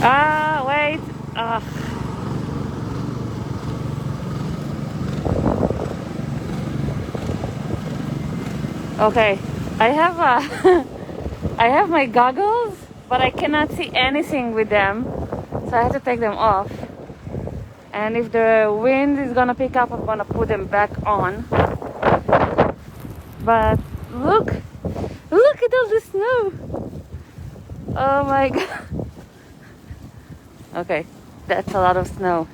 Wait. Ah. Okay. I have I have my goggles, but I cannot see anything with them, so I have to take them off. And if the wind is gonna pick up, I'm gonna put them back on. But look at all the snow. Oh my god. Okay, that's a lot of snow.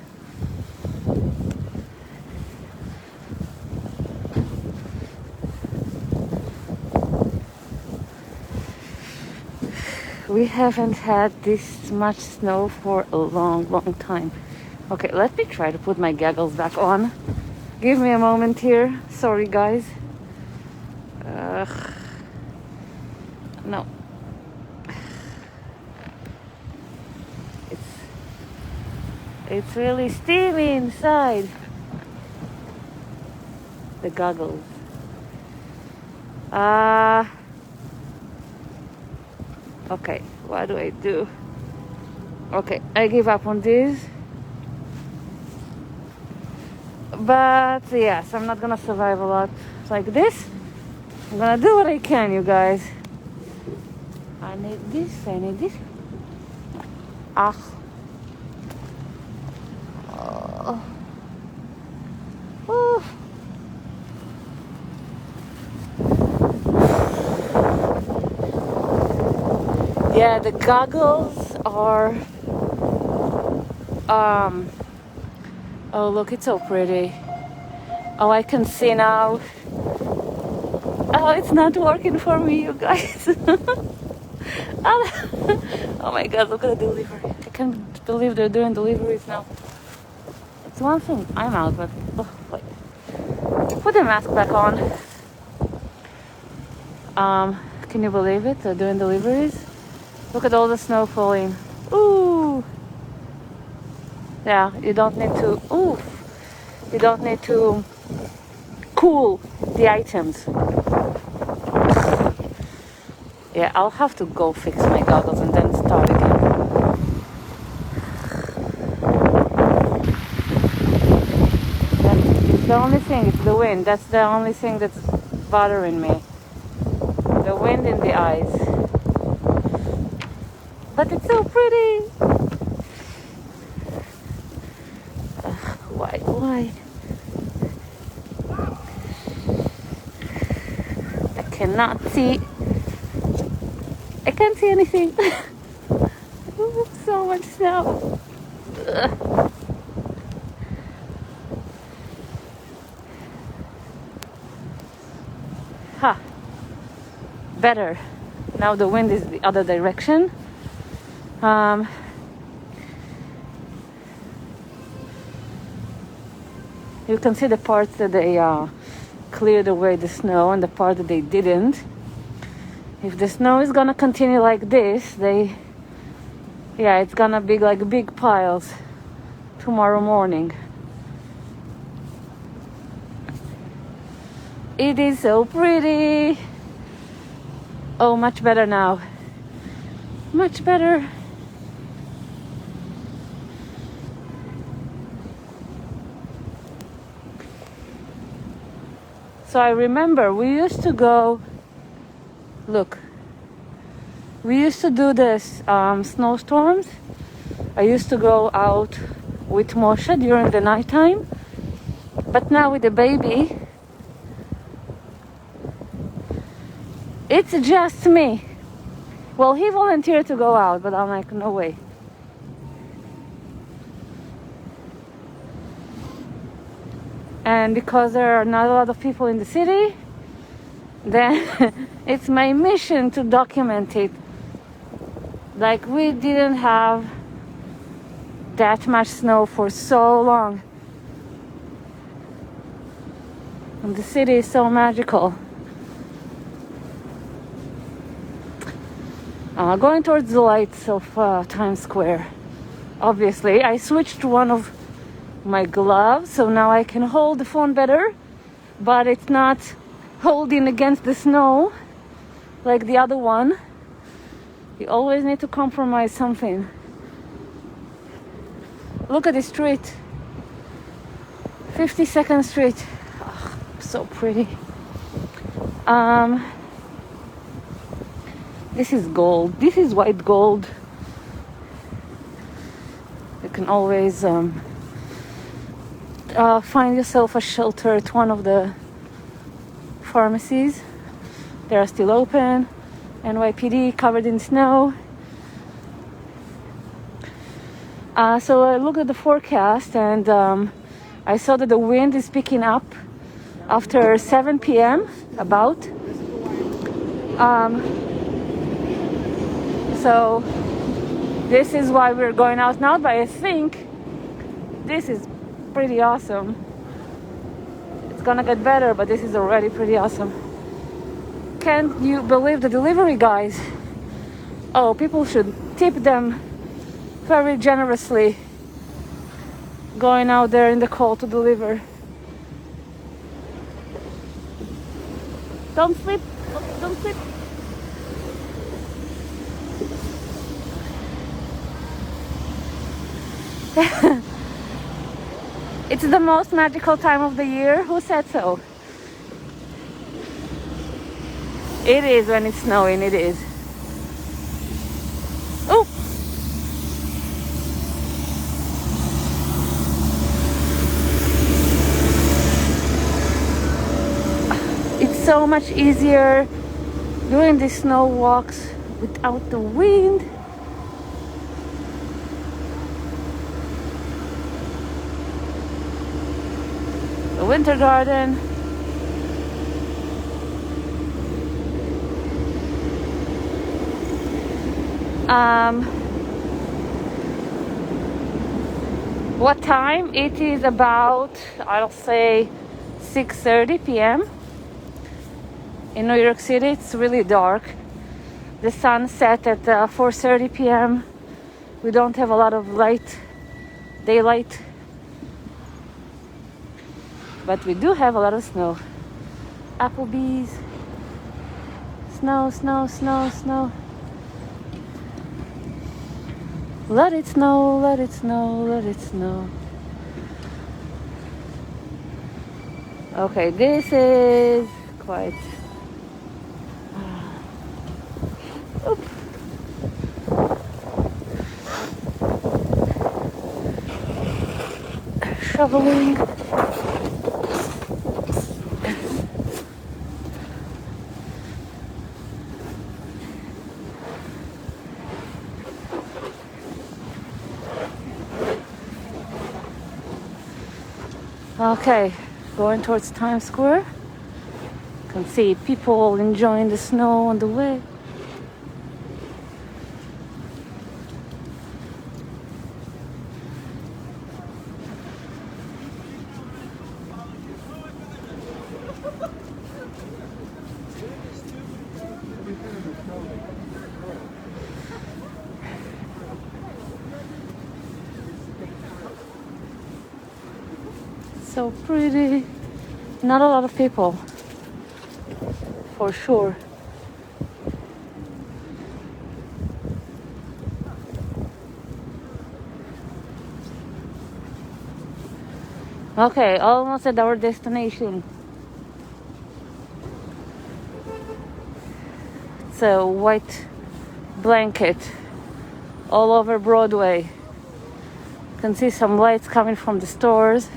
We haven't had this much snow for a long time. Okay, let me try to put my goggles back on. Give me a moment here. Sorry, guys. No. It's really steamy inside. The goggles. Okay, what do I do? Okay, I give up on this. But yes, I'm not gonna survive a lot like this. I'm gonna do what I can, you guys. I need this. Ah. Oh. Ooh. Yeah, the goggles are oh look, it's so pretty. Oh, I can see now. Oh, it's not working for me, you guys. Oh my god, look at the delivery. I can't believe they're doing deliveries now. It's one thing, I'm out, but wait. Put the mask back on. Can you believe it? They're doing deliveries. Look at all the snow falling. Ooh. Yeah, you don't need to. Ooh. You don't need to cool the items. Yeah, I'll have to go fix my goggles and then start again. That's the only thing. It's the wind. That's the only thing that's bothering me. The wind in the eyes. But it's so pretty. Why? I cannot see. I can't see anything. Ooh, so much snow. Ha. Better. Now the wind is the other direction. You can see the parts that they cleared away the snow and the part that they didn't. If the snow is gonna continue like this, it's gonna be like big piles tomorrow morning. It is so pretty. Oh, much better now. Much better. So I remember we used to go, look, we used to do this snowstorms. I used to go out with Moshe during the nighttime. But now with the baby, it's just me. Well, he volunteered to go out, but I'm like, no way. And because there are not a lot of people in the city, then it's my mission to document it. Like, we didn't have that much snow for so long. And the city is so magical. Going towards the lights of Times Square. Obviously, I switched one of my gloves, so now I can hold the phone better, but it's not holding against the snow like the other one. You always need to compromise something. Look at the street. 52nd Street. Oh, so pretty. This is gold. This is white gold. You can always find yourself a shelter at one of the pharmacies. They are still open. NYPD covered in snow. So I looked at the forecast and I saw that the wind is picking up after 7 p.m. about. So this is why we're going out now, but I think this is pretty awesome. It's gonna get better, but this is already pretty awesome. Can't you believe the delivery guys? Oh, people should tip them very generously going out there in the cold to deliver. Don't slip, don't slip. It's the most magical time of the year. Who said so? It is when it's snowing, it is. Oh! It's so much easier doing these snow walks without the wind. The winter garden. What time? It is about, I'll say, 6:30 p.m. In New York City. It's really dark. The sun set at 4:30 p.m. We don't have a lot of daylight, but we do have a lot of snow. Applebee's. Snow, snow, snow, snow. Let it snow, let it snow, let it snow. Okay, this is quite... Oop. Shoveling. Okay, going towards Times Square. You can see people enjoying the snow on the way. So pretty. Not a lot of people, for sure. Okay, almost at our destination. It's a white blanket all over Broadway. You can see some lights coming from the stores.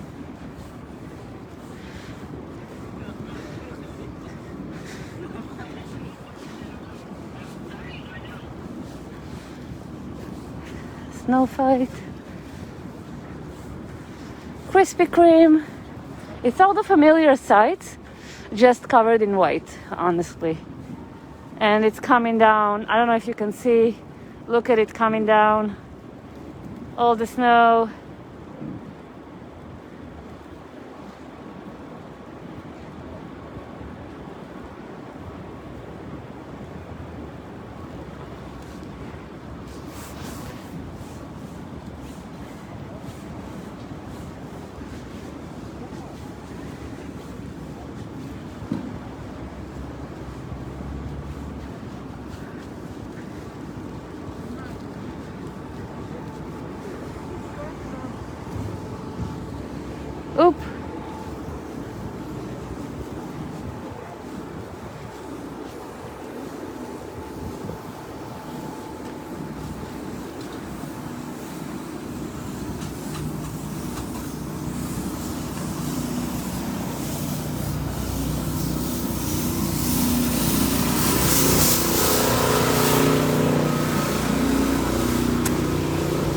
Snow fight. Krispy Kreme. It's all the familiar sights, just covered in white, honestly. And it's coming down. I don't know if you can see. Look at it coming down. All the snow.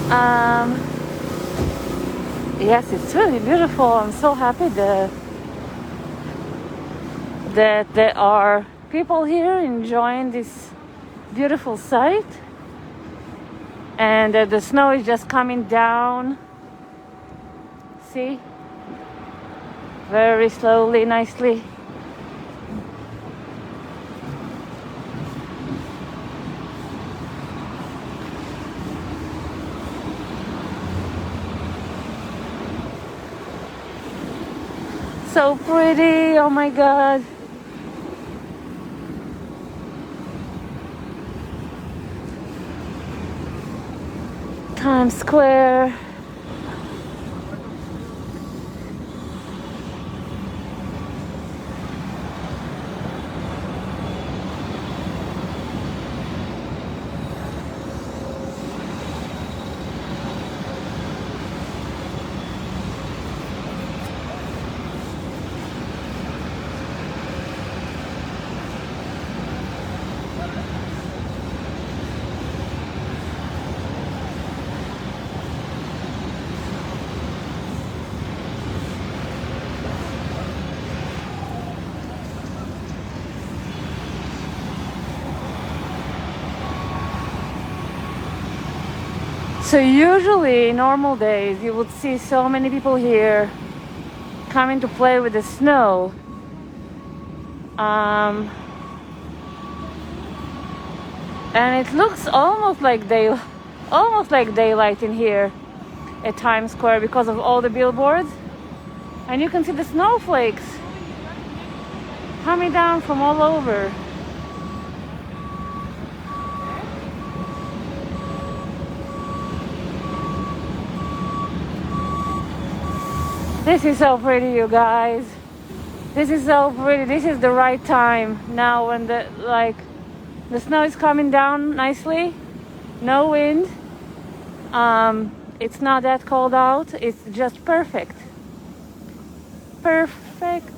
Um, yes, it's really beautiful. I'm so happy that there are people here enjoying this beautiful sight, and that the snow is just coming down. See? Very slowly, nicely. So pretty, oh my god. Times Square. So usually, normal days, you would see so many people here coming to play with the snow. And it looks almost like daylight in here at Times Square because of all the billboards. And you can see the snowflakes coming down from all over. This is so pretty, you guys. This is so pretty. This is the right time now when the snow is coming down nicely. No wind. It's not that cold out. It's just perfect. Perfect.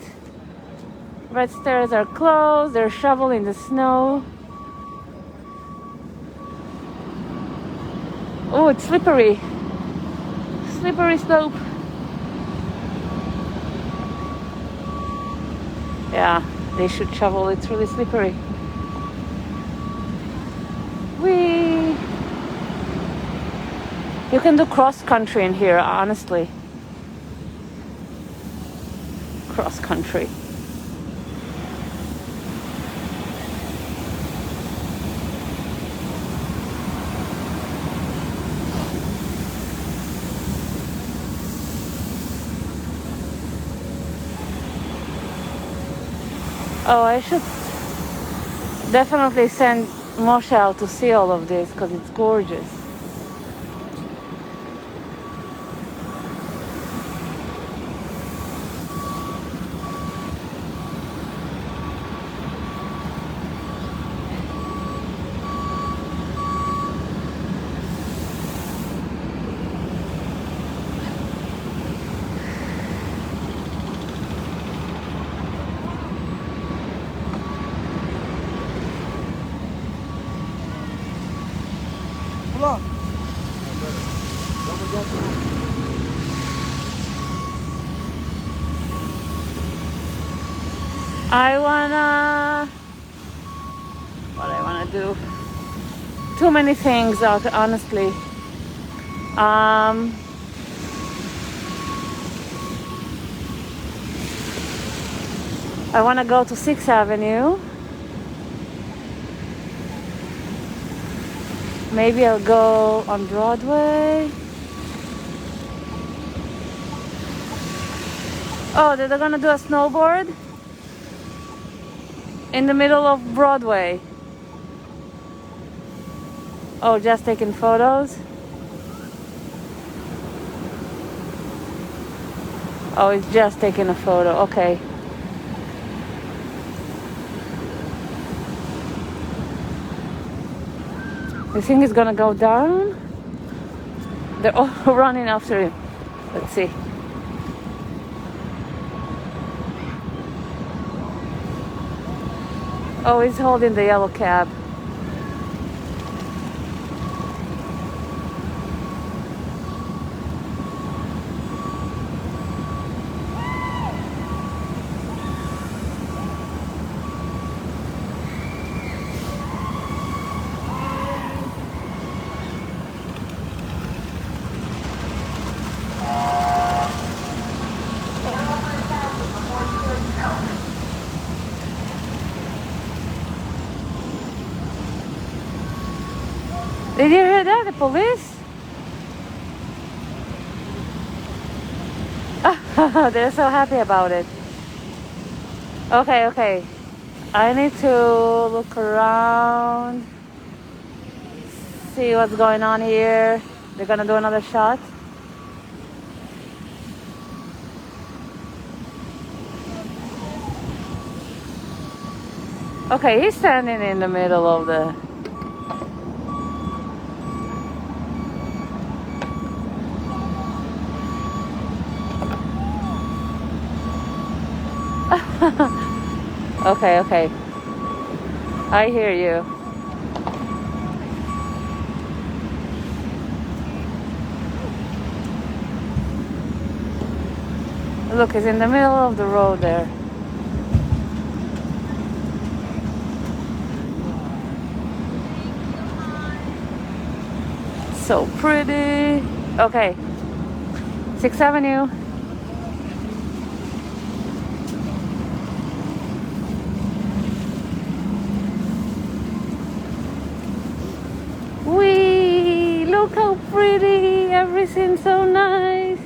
Red stairs are closed. They're shoveling the snow. Oh, it's slippery. Slippery slope. Yeah, they should shovel. It's really slippery. You can do cross country in here, honestly. Cross country. Oh, I should definitely send Moshe out to see all of this because it's gorgeous. What I wanna do? Too many things, honestly. I wanna go to 6th Avenue. Maybe I'll go on Broadway. Oh, they're gonna do a snowboard in the middle of Broadway. Oh, just taking photos? Oh, it's just taking a photo. Okay. You think it's gonna go down? They're all running after him. Let's see. Oh, he's holding the yellow cab. Did you hear that? The police? They're so happy about it. Okay. I need to look around, see what's going on here. They're gonna do another shot. Okay, he's standing in the middle of the... Okay. I hear you. Look, he's in the middle of the road there. So pretty. Okay. 6th Avenue. Wee! Look how pretty. Everything's so nice.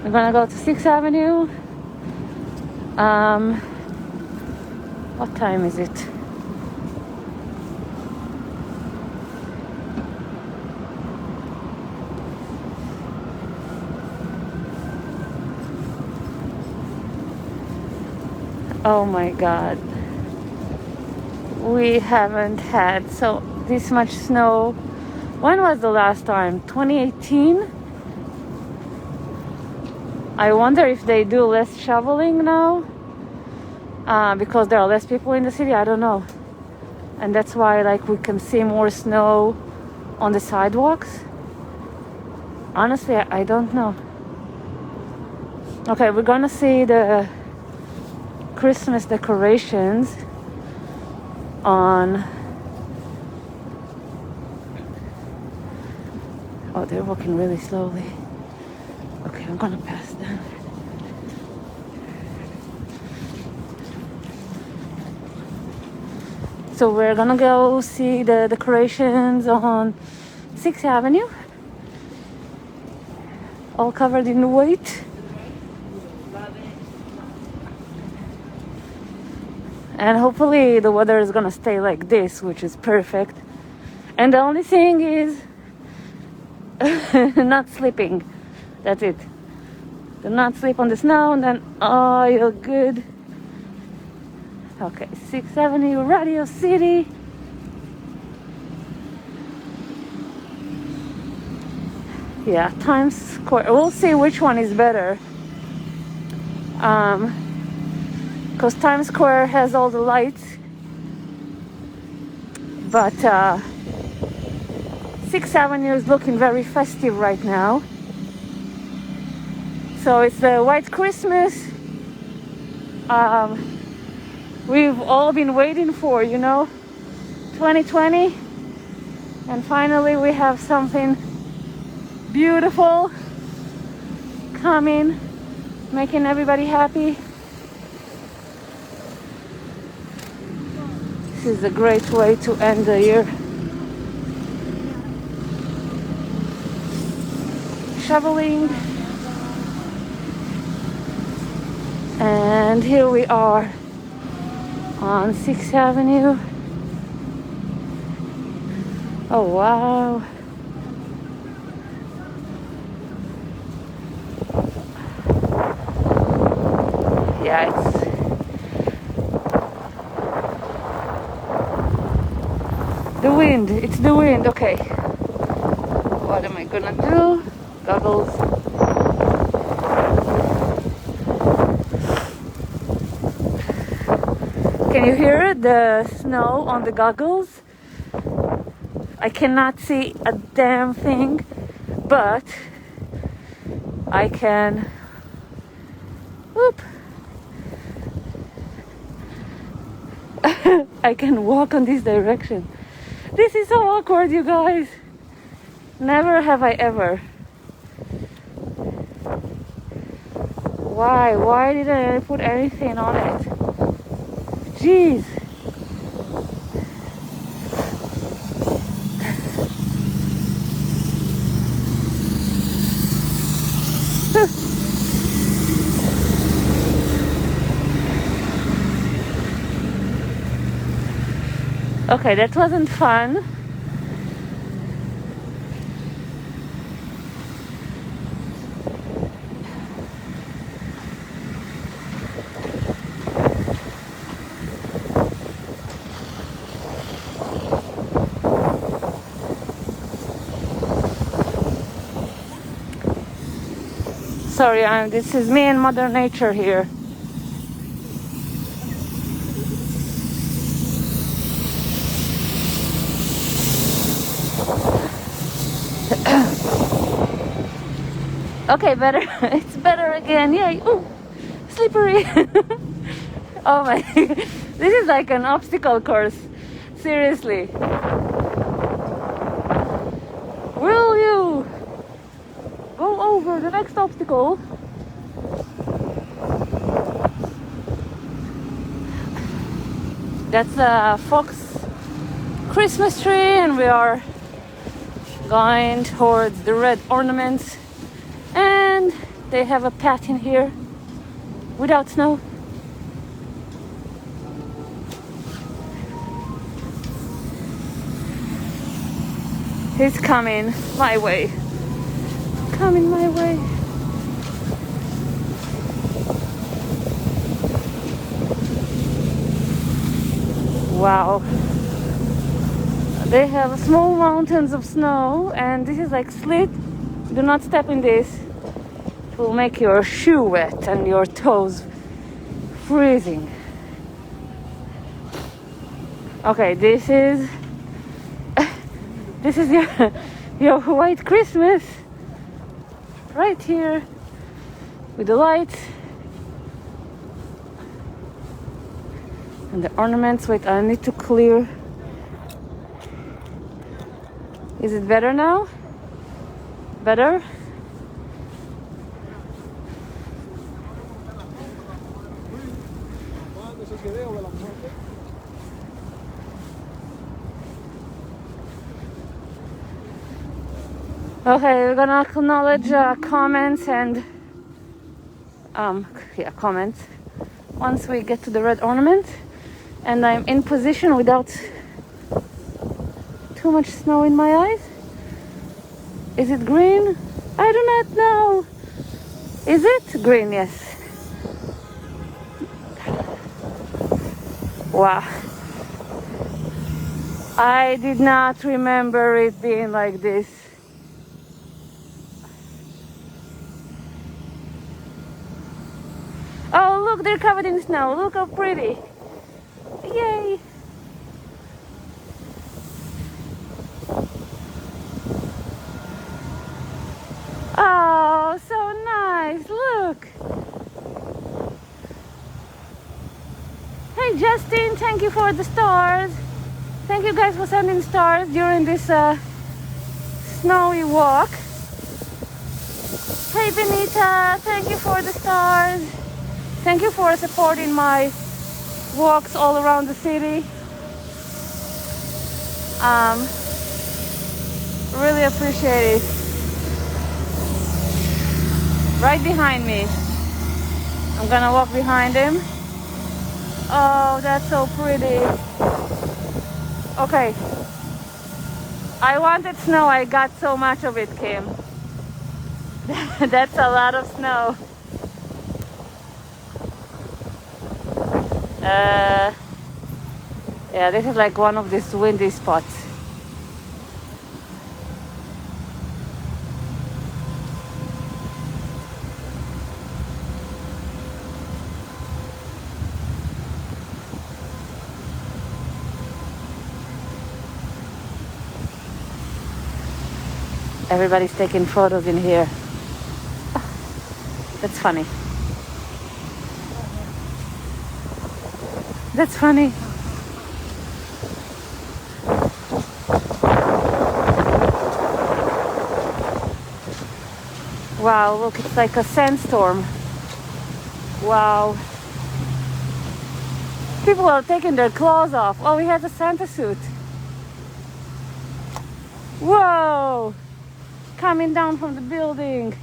We're gonna go to 6th Avenue. What time is it? Oh my God. We haven't had this much snow. When was the last time? 2018? I wonder if they do less shoveling now because there are less people in the city. I don't know. And that's why we can see more snow on the sidewalks. Honestly, I don't know. Okay, we're gonna see the Christmas decorations on... Oh, they're walking really slowly. Okay, I'm gonna pass them. So we're gonna go see the decorations on 6th Avenue. All covered in white. And hopefully the weather is gonna stay like this, which is perfect. And the only thing is not slipping. That's it. Do not slip on the snow, and then you're good. Okay, 6th Avenue, Radio City. Yeah, Times Square. We'll see which one is better. Because Times Square has all the lights, but 6th Avenue is looking very festive right now. So it's the White Christmas we've all been waiting for, 2020, and finally we have something beautiful coming, making everybody happy. This is a great way to end the year. Shoveling. And here we are on 6th Avenue. Oh wow. Yeah, it's the wind. Okay, what am I gonna do? Goggles. Can you hear the snow on the goggles? I cannot see a damn thing, but I can... Whoop! I can walk on this direction. This is so awkward, you guys. Never have I ever. Why didn't I put anything on it? Jeez. Okay, that wasn't fun. Sorry, this is me and Mother Nature here. Okay, better. It's better again. Yay. Ooh, slippery. Oh my. This is like an obstacle course. Seriously. Will you go over the next obstacle? That's a Fox Christmas tree, and we are going towards the red ornaments. And they have a path in here without snow. He's coming my way. Coming my way. Wow. They have small mountains of snow, and this is like slit. Do not step in this. It will make your shoe wet and your toes freezing. Okay, this is your white Christmas right here with the lights and the ornaments. Wait, I need to clear. Is it better now? Better? Okay, we're gonna acknowledge comments and comments once we get to the red ornament, and I'm in position without too much snow in my eyes. Is it green? I do not know. Is it green? Yes. Wow. I did not remember it being like this. Oh, look, they're covered in snow. Look how pretty. Yay. Oh, so nice. Look. Hey, Justin, thank you for the stars. Thank you guys for sending stars during this snowy walk. Hey, Benita, thank you for the stars. Thank you for supporting my walks all around the city. Really appreciate it. Right behind me. I'm gonna walk behind him. Oh, that's so pretty. Okay. I wanted snow. I got so much of it, Kim. That's a lot of snow. Yeah, this is like one of these windy spots. Everybody's taking photos in here. That's funny. That's funny. Wow, look, it's like a sandstorm. Wow. People are taking their clothes off. Oh, he has a Santa suit. Whoa! Coming down from the building.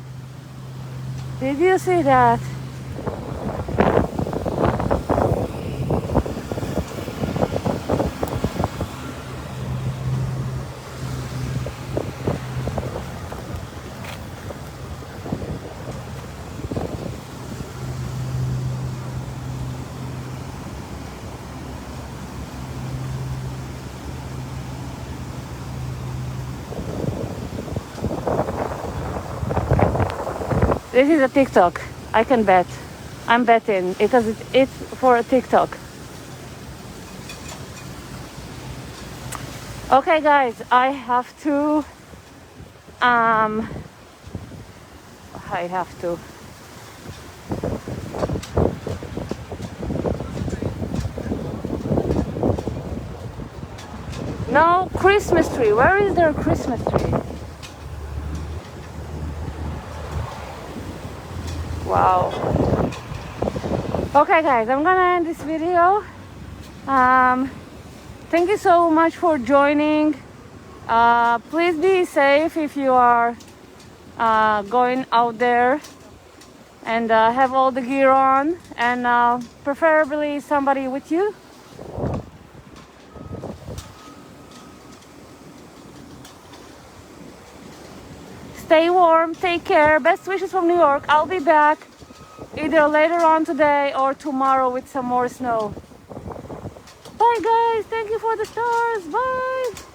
Did you see that? This is a TikTok. I can bet. I'm betting because it's for a TikTok. Okay, guys, I have to. No Christmas tree. Where is their Christmas tree? Wow. Okay, guys, I'm gonna end this video. Thank you so much for joining. Please be safe if you are going out there, and have all the gear on, and preferably somebody with you. Stay warm, take care. Best wishes from New York. I'll be back either later on today or tomorrow with some more snow. Bye, guys. Thank you for the stars. Bye.